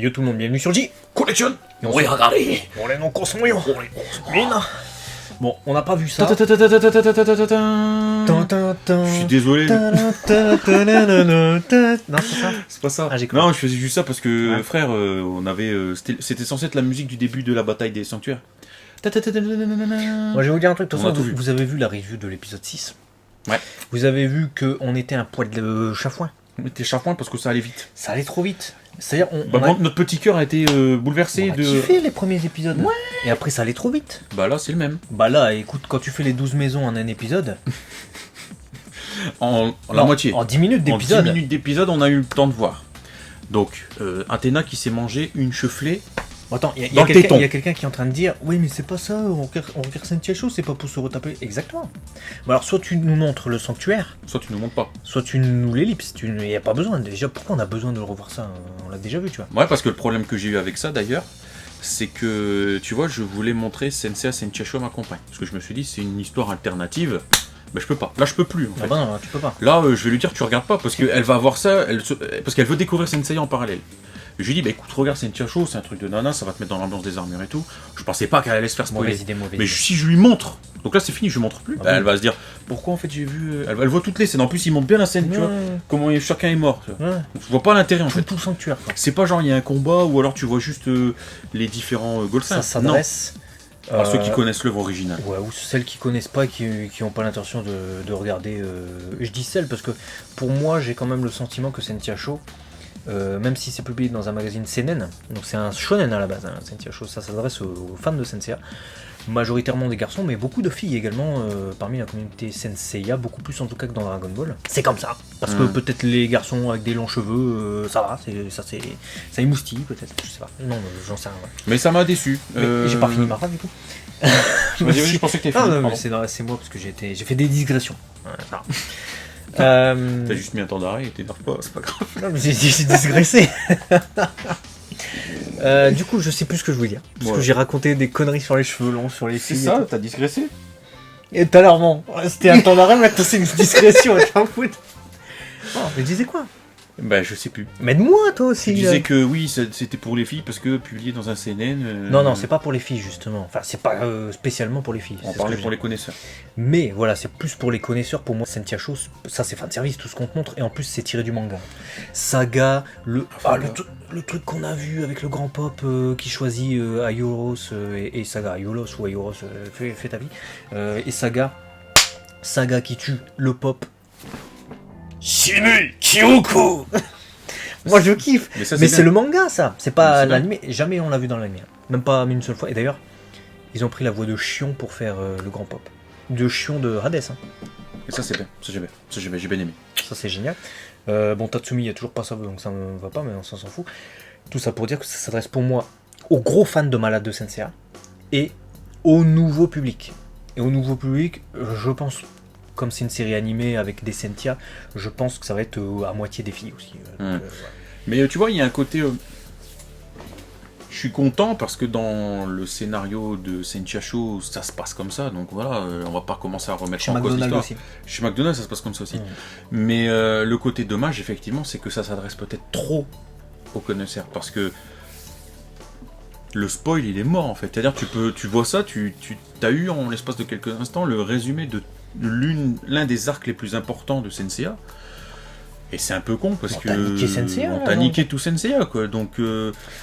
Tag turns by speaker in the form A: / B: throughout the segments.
A: Yo tout le monde, bienvenue sur J
B: Collection.
A: Oui, regardez. On les non consommés. Mine. Bon, on n'a pas vu ça.
B: Je suis désolé.
A: Non, c'est ça.
B: C'est pas ça.
A: Ah, j'ai cru.
B: Non, je faisais juste ça parce que,
A: Ouais.
B: frère, on avait. C'était censé être la musique du début de la bataille des sanctuaires.
A: Moi, je vais vous dire un truc. De toute
B: On a
A: façon,
B: tout vu.
A: vous avez vu la review de l'épisode 6.
B: Ouais.
A: Vous avez vu qu'on était un poil de chafouin.
B: T'es chafouin parce que ça allait vite.
A: Ça allait trop vite. C'est-à-dire,
B: Bah, notre petit cœur a été bouleversé
A: on a
B: de.
A: kiffé les premiers épisodes. Ouais. Et après, ça allait trop vite.
B: Bah là, c'est le même.
A: Bah là, écoute, quand tu fais les 12 maisons en un épisode,
B: En la moitié.
A: en 10 minutes
B: En 10
A: d'épisode.
B: minutes d'épisode, on a eu le temps de voir. Donc, Athéna qui s'est mangé une cheflée.
A: Attends, il y
B: Dans
A: a
B: le
A: quelqu'un
B: téton.
A: il y a quelqu'un qui est en train de dire oui, mais c'est pas ça, on regarde Sentia Show, c'est pas pour se retaper. Exactement. Bah alors, soit tu nous montres le sanctuaire,
B: Soit tu nous montres pas.
A: soit tu nous l'ellipses. Il n'y a pas besoin. Déjà, pourquoi on a besoin de le revoir ça? On l'a déjà vu, tu vois.
B: Ouais, parce que le problème que j'ai eu avec ça d'ailleurs, c'est que, tu vois, je voulais montrer Sensei Sentia Show à ma compagne. Parce que je me suis dit, c'est une histoire alternative. Bah, je peux pas. Là, je peux plus, en fait.
A: Ah bah non, tu peux pas.
B: Là, je vais lui dire, tu regardes pas, parce qu'elle va voir ça, parce qu'elle veut découvrir Sensei en parallèle. Je lui dis, bah écoute, regarde Sentia Show, c'est un truc de nana, ça va te mettre dans l'ambiance des armures et tout. Je pensais pas qu'elle allait se faire spoiler.
A: Mauvaise idée, mauvaise
B: Mais
A: idée.
B: si je lui montre, donc là c'est fini, je lui montre plus,
A: Ah
B: bah,
A: bon
B: elle va se dire, pourquoi en fait j'ai vu. Elle voit toutes les scènes, en plus ils montrent bien la scène, tu vois, comment chacun est mort. Tu vois.
A: Ouais.
B: Donc, je vois pas l'intérêt en fait.
A: Tout le sanctuaire, quoi.
B: C'est pas genre il y a un combat ou alors tu vois juste les différents Golfins.
A: Ça
B: Non,
A: s'adresse
B: à ceux qui connaissent l'œuvre originale.
A: Ouais, ou celles qui connaissent pas, qui n'ont pas l'intention de regarder. Je dis celles parce que pour moi, j'ai quand même le sentiment que Sentia Show, même si c'est publié dans un magazine seinen, donc c'est un shonen à la base, hein, Sentia Show, ça s'adresse aux fans de Senseiya, majoritairement des garçons, mais beaucoup de filles également parmi la communauté Senseiya, beaucoup plus en tout cas que dans Dragon Ball. C'est comme ça, parce que peut-être les garçons avec des longs cheveux, ça va, ça émoustille peut-être, je sais pas. Non, j'en sais rien. Ouais.
B: Mais ça m'a déçu.
A: Mais j'ai pas fini ma phrase du coup.
B: Vas-y, je pensais que t'étais
A: Ah
B: fini.
A: non, mais
B: pardon.
A: c'est moi parce que j'ai fait des digressions. Ouais, ça.
B: T'as juste mis un temps d'arrêt et t'énerves pas, c'est pas grave.
A: Non, mais j'ai digressé. Du coup, je sais plus ce que je voulais dire. Parce que j'ai raconté des conneries sur les cheveux longs, sur les
B: C'est
A: filles.
B: ça, t'as digressé.
A: Et tout à l'heure, bon, c'était un temps d'arrêt, maintenant c'est une discrétion, je t'en fous. Oh, mais je disais quoi?
B: Bah je sais plus.
A: Mais de moi, toi aussi.
B: Tu disais que oui, c'était pour les filles parce que publié dans un CNN.
A: Non, c'est pas pour les filles, justement. Enfin, c'est pas spécialement pour les filles.
B: On
A: c'est ce
B: parlait
A: que
B: pour
A: je
B: les connaisseurs.
A: Mais voilà, c'est plus pour les connaisseurs. Pour moi, Sentia Show, ça c'est fan service, tout ce qu'on te montre. Et en plus, c'est tiré du manga. Saga, le truc qu'on a vu avec le grand pop qui choisit Aioros et Saga. Aiolos ou Aioros, fais ta vie. Et Saga qui tue le pop. Shinu Kyoko. Moi je kiffe.
B: Mais, ça,
A: Mais c'est
B: bien.
A: le manga, ça. C'est pas
B: c'est bien.
A: l'anime. Jamais on l'a vu dans l'anime. Même pas une seule fois. Et d'ailleurs, ils ont pris la voix de Chion pour faire le grand pop. De Chion de Hades. Hein.
B: Et ça c'est bien, ça j'ai bien, j'ai bien aimé.
A: Ça c'est génial. Bon, Tatsumi, il n'y a toujours pas ça, donc ça ne va pas, mais on s'en fout. Tout ça pour dire que ça s'adresse pour moi aux gros fans de Malade de Senseiya et au nouveau public. Et au nouveau public, je pense, comme c'est une série animée avec des Sentia, je pense que ça va être à moitié des filles aussi. Donc,
B: Mais tu vois, il y a un côté. Je suis content parce que dans le scénario de Sentia Show, ça se passe comme ça, donc voilà, on va pas commencer à remettre
A: chez
B: en cause
A: McDonald's
B: l'histoire.
A: aussi.
B: Chez McDonald's, ça se passe comme ça aussi.
A: Mm.
B: Mais le côté dommage, effectivement, c'est que ça s'adresse peut-être trop aux connaisseurs parce que le spoil, il est mort en fait. C'est-à-dire, tu vois ça, tu as eu en l'espace de quelques instants le résumé de l'un des arcs les plus importants de Senseiya. Et c'est un peu con parce
A: On
B: que
A: t'a niqué Senseiya,
B: on
A: là,
B: t'a
A: non
B: niqué tout Senseiya quoi. Donc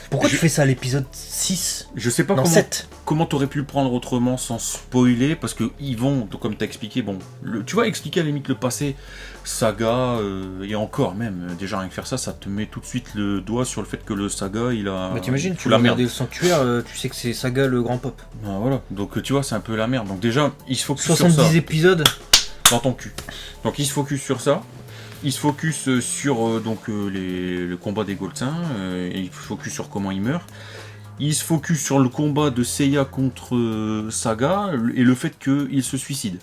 A: Pourquoi tu fais ça à l'épisode 6?
B: je sais pas
A: Non, 7.
B: comment t'aurais pu le prendre autrement sans spoiler parce que ils vont, donc, comme t'as expliqué, bon, tu vois, expliquer à la limite le passé, Saga, et encore même, déjà rien que faire ça, ça te met tout de suite le doigt sur le fait que le Saga, il a.
A: Bah t'imagines,
B: fout
A: tu
B: la
A: vas
B: merde.
A: regarder le sanctuaire, tu sais que c'est Saga le grand pop.
B: Ah, voilà, donc tu vois, c'est un peu la merde. Donc déjà, il se focus sur ça
A: 70 épisodes.
B: dans ton cul. Donc il se focus sur ça. Il se focus sur le combat des Goltsins, et il se focus sur comment il meurt. Il se focus sur le combat de Seiya contre Saga et le fait qu'il se suicide.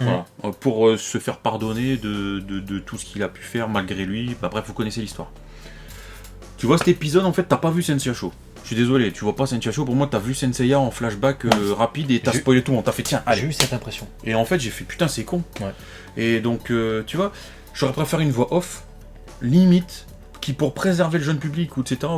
B: Voilà. Pour se faire pardonner de tout ce qu'il a pu faire malgré lui. Bah, bref, vous connaissez l'histoire. Tu vois cet épisode, en fait, t'as pas vu Senseiya Show. Je suis désolé, tu vois pas Senseiya Show. Pour moi, t'as vu Senseiya en flashback rapide et t'as spoilé tout. On t'a fait tiens, allez.
A: J'ai eu cette impression.
B: Et en fait, j'ai fait putain, c'est con.
A: Ouais.
B: Et donc, tu vois, j'aurais préféré une voix off, limite, pour préserver le jeune public, ou etc.,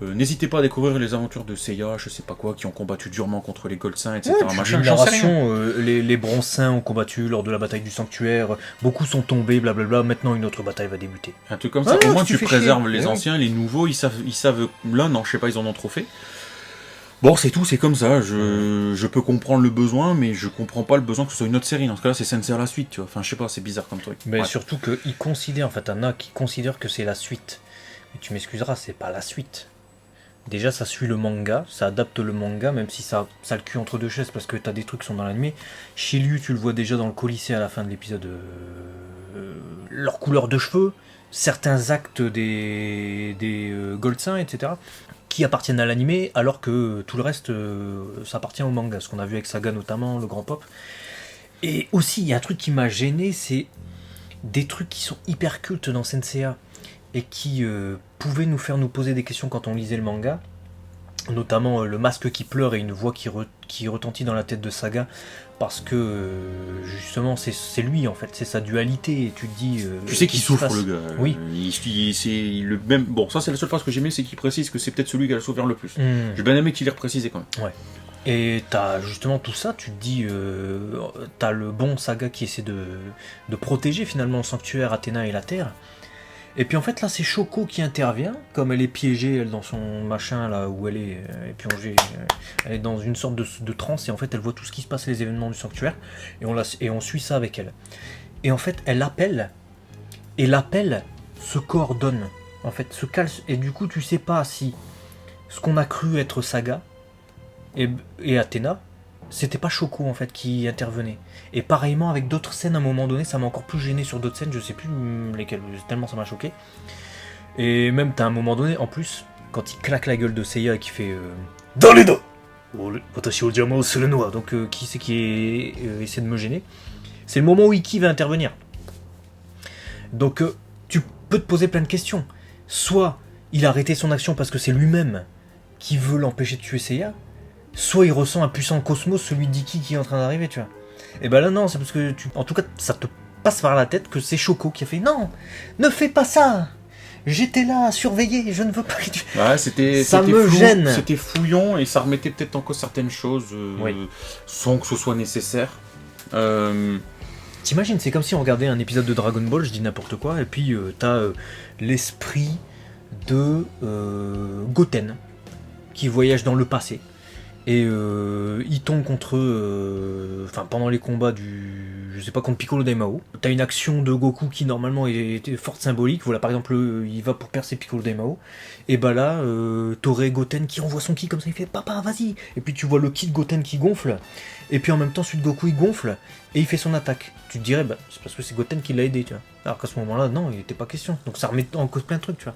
B: n'hésitez pas à découvrir les aventures de Seiya, je sais pas quoi, qui ont combattu durement contre les Gold-Saints, etc.
A: Ouais,
B: machin,
A: une
B: j'en sais rien.
A: narration, les Bronzes-Saints ont combattu lors de la bataille du sanctuaire, beaucoup sont tombés, blablabla, maintenant une autre bataille va débuter.
B: Un truc comme ça,
A: Ah,
B: au moins
A: tu
B: tu
A: fais
B: préserves
A: chier.
B: les
A: Ouais.
B: anciens, les nouveaux, ils savent, là non, je sais pas, ils en ont trop fait. Bon, c'est tout, c'est comme ça, je peux comprendre le besoin, mais je comprends pas le besoin que ce soit une autre série, dans ce cas-là c'est Sensei à la suite, tu vois, enfin je sais pas, c'est bizarre comme truc.
A: Mais
B: Ouais.
A: surtout qu'ils considèrent, en fait, Anna qui considère que c'est la suite. Mais tu m'excuseras, c'est pas la suite. Déjà, ça suit le manga, ça adapte le manga, même si ça le cul entre deux chaises parce que t'as des trucs qui sont dans l'anime. Shiryu, tu le vois déjà dans le Colisée à la fin de l'épisode. Leur couleur de cheveux, certains actes des Gold-Saints, etc., qui appartiennent à l'anime, alors que tout le reste, ça appartient au manga. Ce qu'on a vu avec Saga notamment, le Grand Pop. Et aussi, il y a un truc qui m'a gêné, c'est des trucs qui sont hyper cultes dans Senseiya et qui pouvaient nous faire nous poser des questions quand on lisait le manga, notamment le masque qui pleure et une voix qui retentit dans la tête de Saga, parce que justement c'est lui en fait, c'est sa dualité, et tu te dis...
B: Tu sais qu'il
A: qu'est-ce qui se
B: souffre
A: passe.
B: le gars.
A: Oui.
B: C'est le même. Bon, ça c'est la seule phrase que j'ai aimée, c'est qu'il précise que c'est peut-être celui qui a souffert le plus.
A: Hmm.
B: J'ai bien aimé qu'il ait reprécisé quand même.
A: Et t'as justement tout ça, tu te dis, t'as le bon Saga qui essaie de protéger finalement le sanctuaire, Athéna et la Terre. Et puis en fait là c'est Shoko qui intervient, comme elle est piégée elle, dans son machin là où elle est plongée, elle est dans une sorte de transe et en fait elle voit tout ce qui se passe, les événements du sanctuaire, et on suit ça avec elle. Et en fait elle appelle, et l'appel se coordonne, en fait se cale, et du coup tu sais pas si ce qu'on a cru être Saga et Athéna, c'était pas Shoko en fait qui intervenait. Et pareillement avec d'autres scènes à un moment donné, ça m'a encore plus gêné sur d'autres scènes, je sais plus lesquelles, tellement ça m'a choqué. Et même t'as un moment donné, en plus, quand il claque la gueule de Seiya et qui fait dans les dos Watashi o Jama o suru no wa, donc qui c'est qui essaie de me gêner, c'est le moment où Ikki va intervenir. Donc tu peux te poser plein de questions. Soit il a arrêté son action parce que c'est lui-même qui veut l'empêcher de tuer Seiya, soit il ressent un puissant cosmos, celui d'Ikki qui est en train d'arriver, tu vois. Et ben là non, c'est parce que en tout cas ça te passe par la tête que c'est Shoko qui a fait non, ne fais pas ça. J'étais là à surveiller, je ne veux pas que tu...
B: Ouais,
A: Ça
B: c'était
A: me
B: flou,
A: gêne.
B: c'était fouillon et ça remettait peut-être en cause certaines choses
A: Oui.
B: sans que ce soit nécessaire.
A: T'imagines, c'est comme si on regardait un épisode de Dragon Ball, je dis n'importe quoi, et puis t'as l'esprit de Goten qui voyage dans le passé. Et il tombe contre pendant les combats je sais pas, contre Piccolo Daimao. T'as une action de Goku qui normalement est forte symbolique. Voilà, par exemple, il va pour percer Piccolo Daimao. Et bah là, t'aurais Goten qui envoie son ki comme ça, il fait papa, vas-y. Et puis tu vois le ki de Goten qui gonfle. Et puis en même temps, celui de Goku il gonfle et il fait son attaque. Tu te dirais, bah, c'est parce que c'est Goten qui l'a aidé, tu vois. Alors qu'à ce moment-là, non, il était pas question. Donc ça remet en cause plein de trucs, tu vois.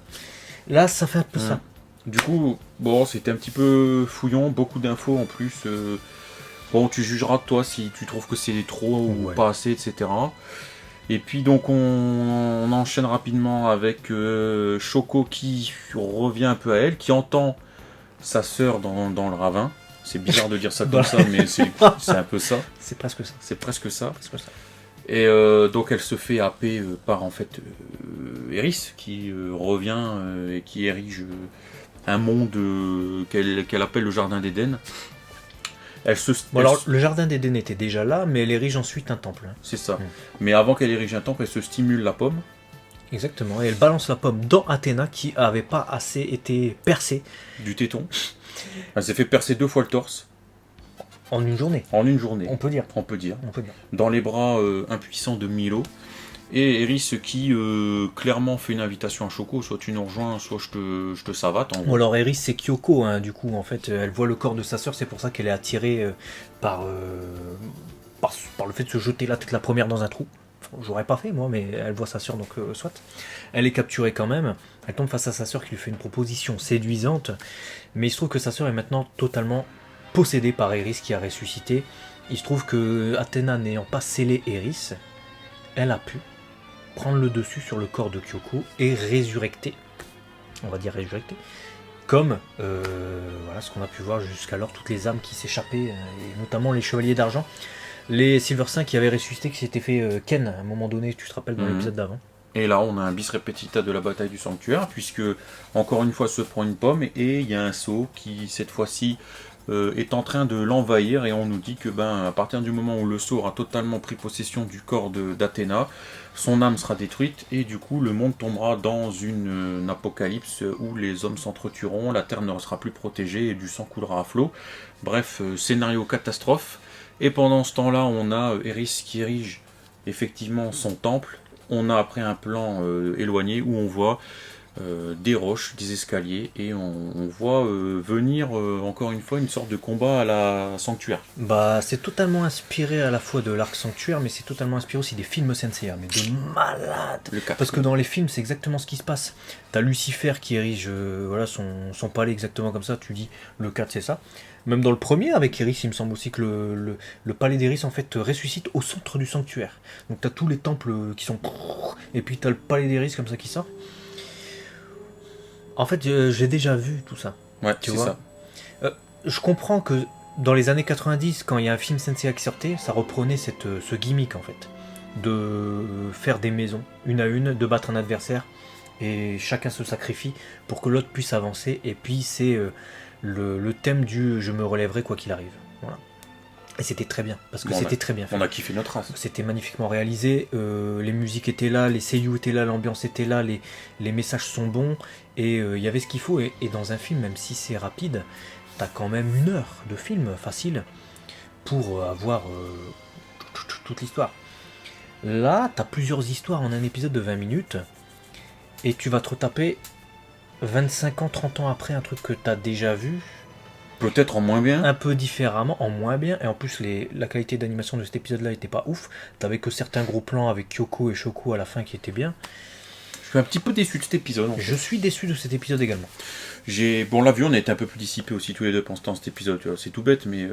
A: Là, ça fait un peu ça.
B: Du coup, bon, c'était un petit peu fouillon, beaucoup d'infos en plus. Bon, tu jugeras toi si tu trouves que c'est trop ou pas assez, etc. Et puis donc on enchaîne rapidement avec Shoko qui revient un peu à elle, qui entend sa sœur dans le ravin. C'est bizarre de dire ça comme ça, mais c'est un peu ça.
A: C'est presque ça.
B: C'est presque ça.
A: Presque ça.
B: Et donc elle se fait happer par en fait Eris qui revient et qui érige un monde qu'elle appelle le Jardin d'Éden.
A: Alors le Jardin d'Éden était déjà là, mais elle érige ensuite un temple.
B: C'est ça. Mais avant qu'elle érige un temple, elle se stimule la pomme.
A: Exactement, et elle balance la pomme dans Athéna qui avait pas assez été percée.
B: Du téton. Elle s'est fait percer 2 fois le torse.
A: En une journée.
B: En une journée.
A: On peut dire.
B: On peut dire.
A: On peut dire.
B: Dans les bras impuissants de Milo. Et Eris qui clairement fait une invitation à Shoko, soit tu nous rejoins, soit je te savate.
A: Ou alors Eris c'est Kyoko, hein, du coup en fait elle voit le corps de sa sœur, c'est pour ça qu'elle est attirée par le fait de se jeter la tête la première dans un trou. Enfin, j'aurais pas fait moi, mais elle voit sa sœur donc soit. Elle est capturée quand même, elle tombe face à sa sœur qui lui fait une proposition séduisante, mais il se trouve que sa sœur est maintenant totalement possédée par Eris qui a ressuscité. Il se trouve que Athéna n'ayant pas scellé Eris, elle a pu prendre le dessus sur le corps de Kyoko et résurrecter, on va dire résurrecter, comme voilà ce qu'on a pu voir jusqu'alors, toutes les âmes qui s'échappaient, et notamment les chevaliers d'argent, les Silver 5 qui avaient ressuscité, qui s'étaient fait Ken à un moment donné, tu te rappelles dans l'épisode d'avant.
B: Et là, on a un bis repetita de la bataille du sanctuaire, puisque, encore une fois, se prend une pomme, et il y a un sceau qui, cette fois-ci, est en train de l'envahir, et on nous dit que, à partir du moment où le sceau aura totalement pris possession du corps d'Athéna, son âme sera détruite, et du coup, le monde tombera dans une apocalypse où les hommes s'entretueront, la terre ne sera plus protégée, et du sang coulera à flot. Bref, scénario catastrophe. Et pendant ce temps-là, on a Eris qui érige effectivement son temple. On a après un plan éloigné où on voit des roches, des escaliers, et on voit venir encore une fois une sorte de combat à la sanctuaire.
A: Bah, c'est totalement inspiré à la fois de l'arc sanctuaire, mais c'est totalement inspiré aussi des films Senseiya, mais de malade. Parce que dans les films, c'est exactement ce qui se passe. T'as Lucifer qui érige voilà, son palais exactement comme ça, tu dis le 4 c'est ça. Même dans le premier avec Eris, il me semble aussi que le palais d'Eris en fait ressuscite au centre du sanctuaire. Donc t'as tous les temples qui sont... Et puis t'as le palais d'Eris comme ça qui sort. En fait, j'ai déjà vu tout ça.
B: Ouais, tu vois.
A: Ça. Je comprends que dans les années 90, quand il y a un film Senseiya qui sortait, ça reprenait ce gimmick en fait. De faire des maisons, une à une, de battre un adversaire, et chacun se sacrifie pour que l'autre puisse avancer. Et puis c'est le thème du « je me relèverai quoi qu'il arrive ». Voilà. Et c'était très bien, parce que c'était très bien fait.
B: On a kiffé notre race.
A: C'était magnifiquement réalisé, les musiques étaient là, les seiyuu étaient là, l'ambiance était là, les messages sont bons, et il y avait ce qu'il faut. Et dans un film, même si c'est rapide, t'as quand même 1 heure de film facile pour avoir toute l'histoire. Là, t'as plusieurs histoires en un épisode de 20 minutes, et tu vas te retaper 25 ans, 30 ans après un truc que t'as déjà vu.
B: Peut-être en moins bien.
A: Un peu différemment, en moins bien. Et en plus, la qualité d'animation de cet épisode-là était pas ouf. T'avais que certains gros plans avec Kyoko et Shoko à la fin qui étaient bien.
B: Je suis un petit peu déçu de cet épisode.
A: Je suis déçu de cet épisode également.
B: Bon, on l'a vu, on a été un peu plus dissipés aussi tous les deux pendant cet épisode. C'est tout bête, mais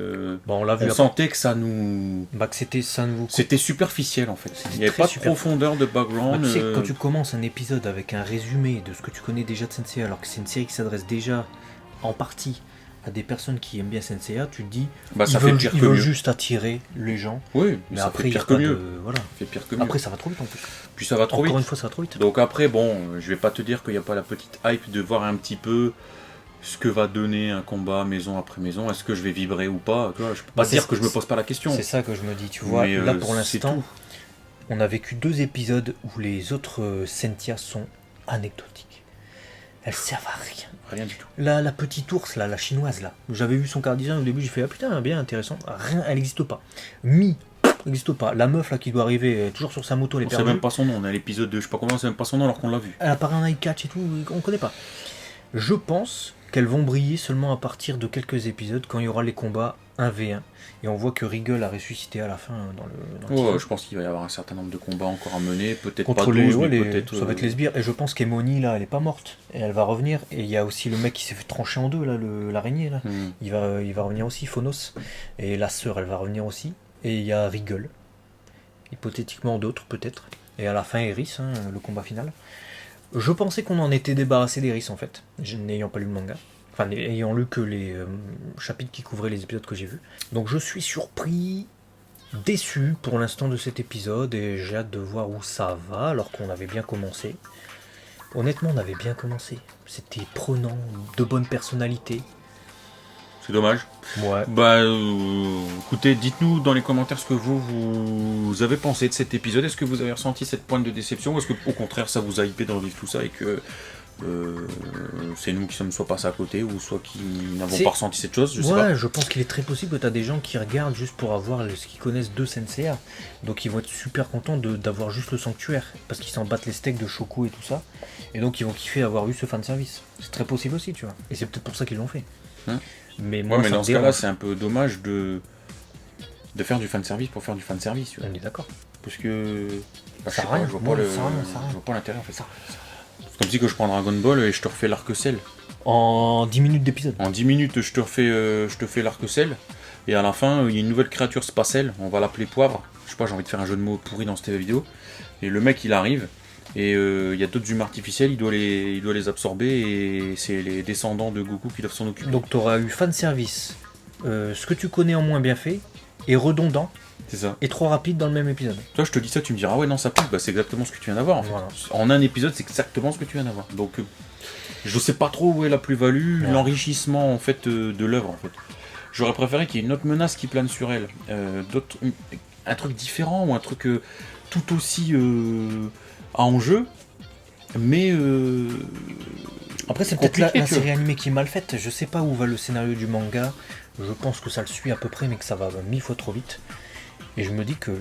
A: bon, on l'a vu.
B: On sentait que ça nous...
A: Bah, que
B: c'était superficiel en fait. Il n'y avait pas de profondeur de background.
A: Bah, tu sais que quand tu commences un épisode avec un résumé de ce que tu connais déjà de Senseiya, alors que c'est une série qui s'adresse déjà en partie à des personnes qui aiment bien Senseiya, tu te dis
B: ça fait pire que mieux.
A: Ils veulent juste attirer les gens.
B: Oui, mais ça
A: après,
B: fait pire que mieux.
A: Voilà.
B: Ça fait pire que mieux.
A: Après ça va trop vite en plus.
B: Puis ça va trop vite.
A: Encore une fois ça va trop vite.
B: Donc après je vais pas te dire qu'il n'y a pas la petite hype de voir un petit peu ce que va donner un combat maison après maison. Est-ce que je vais vibrer ou pas? Tu vois, je peux pas dire que je me pose pas la question.
A: C'est ça que je me dis, tu vois. Mais là pour l'instant, on a vécu 2 épisodes où les autres Senseiya sont anecdotiques. Elles servent à rien.
B: Rien du tout.
A: La petite ours, là, la chinoise, là. J'avais vu son card design au début, j'ai fait ah putain, bien intéressant. Rien, elle n'existe pas. N'existe pas. La meuf là qui doit arriver toujours sur sa moto, elle est perdue.
B: On sait même pas son nom. On a l'épisode 2, je sais pas combien, on sait même pas son nom alors qu'on l'a vu.
A: Elle apparaît en eye catch et tout, on connaît pas. Je pense qu'elles vont briller seulement à partir de quelques épisodes quand il y aura les combats 1v1. Et on voit que Regal a ressuscité à la fin dans le
B: je pense qu'il va y avoir un certain nombre de combats encore à mener, peut-être
A: contre
B: pas 12, mais peut-être...
A: Ça va être les sbires. Et je pense qu'Emoni, là, elle est pas morte. Et elle va revenir. Et il y a aussi le mec qui s'est fait trancher en deux, là, l'araignée, là. Il va revenir aussi, Phonos. Et la sœur, elle va revenir aussi. Et il y a Regal. Hypothétiquement d'autres, peut-être. Et à la fin, Eris, le combat final. Je pensais qu'on en était débarrassé d'Eris, en fait, n'ayant pas lu le manga. Enfin, ayant lu que les chapitres qui couvraient les épisodes que j'ai vus. Donc je suis surpris, déçu pour l'instant de cet épisode, et j'ai hâte de voir où ça va, alors qu'on avait bien commencé. Honnêtement, on avait bien commencé. C'était prenant, de bonnes personnalités.
B: C'est dommage.
A: Ouais.
B: Écoutez, dites-nous dans les commentaires ce que vous avez pensé de cet épisode. Est-ce que vous avez ressenti cette pointe de déception, ou est-ce que au contraire ça vous a hypé d'en vivre tout ça et que c'est nous qui sommes soit passés à côté ou soit qui n'avons pas ressenti cette chose, je sais pas.
A: Je pense qu'il est très possible que tu as des gens qui regardent juste pour avoir ce qu'ils connaissent de Senseiya, donc ils vont être super contents d'avoir juste le sanctuaire parce qu'ils s'en battent les steaks de Shoko et tout ça, et donc ils vont kiffer avoir eu ce fanservice. C'est très possible aussi, tu vois, et c'est peut-être pour ça qu'ils l'ont fait. Mais moi,
B: mais dans ce cas-là, c'est un peu dommage de faire du fanservice pour faire du fanservice, tu vois.
A: On est d'accord,
B: parce que
A: ça sert à rien.
B: Je vois pas l'intérêt en fait. C'est comme si que je prends Dragon Ball et je te refais l'arc-ciel.
A: En 10 minutes d'épisode.
B: En 10 minutes, je te fais l'arc-ciel. Et à la fin, il y a une nouvelle créature spatiale. On va l'appeler Poivre. Je sais pas, j'ai envie de faire un jeu de mots pourri dans cette vidéo. Et le mec, il arrive. Et il y a d'autres humains artificiels. Il doit les absorber. Et c'est les descendants de Goku qui doivent s'en occuper.
A: Donc tu auras eu fanservice. Ce que tu connais en moins bien fait. est redondant
B: C'est ça.
A: et trop rapide dans le même épisode.
B: Toi, je te dis ça, tu me diras, ah ouais, non, ça pousse. Bah, c'est exactement ce que tu viens d'avoir. En fait.
A: Voilà.
B: En un épisode, c'est exactement ce que tu viens d'avoir. Donc, je sais pas trop où est la plus-value, l'enrichissement en fait de l'œuvre. En fait. J'aurais préféré qu'il y ait une autre menace qui plane sur elle, un truc différent ou un truc tout aussi à enjeu, mais
A: après c'est peut-être la série animée qui est mal faite, je sais pas où va le scénario du manga, je pense que ça le suit à peu près mais que ça va 1000 fois trop vite, et je me dis que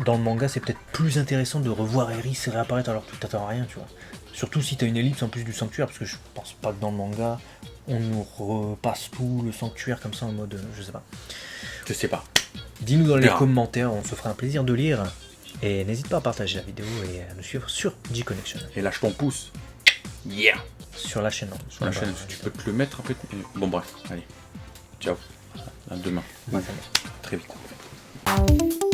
A: dans le manga c'est peut-être plus intéressant de revoir Eris réapparaître alors que tu t'attends à rien, tu vois. Surtout si t'as une ellipse en plus du sanctuaire, parce que je pense pas que dans le manga on nous repasse tout le sanctuaire comme ça en mode, je sais pas.
B: Je sais pas.
A: Dis-nous dans les commentaires, on se fera un plaisir de lire. Et n'hésite pas à partager la vidéo et à nous suivre sur G-Connection.
B: Et lâche ton pouce. Yeah.
A: Sur la chaîne.
B: Sur la chaîne, tu peux te le mettre en fait. Bon bref, allez. Ciao. À demain.
A: Ouais,
B: très vite.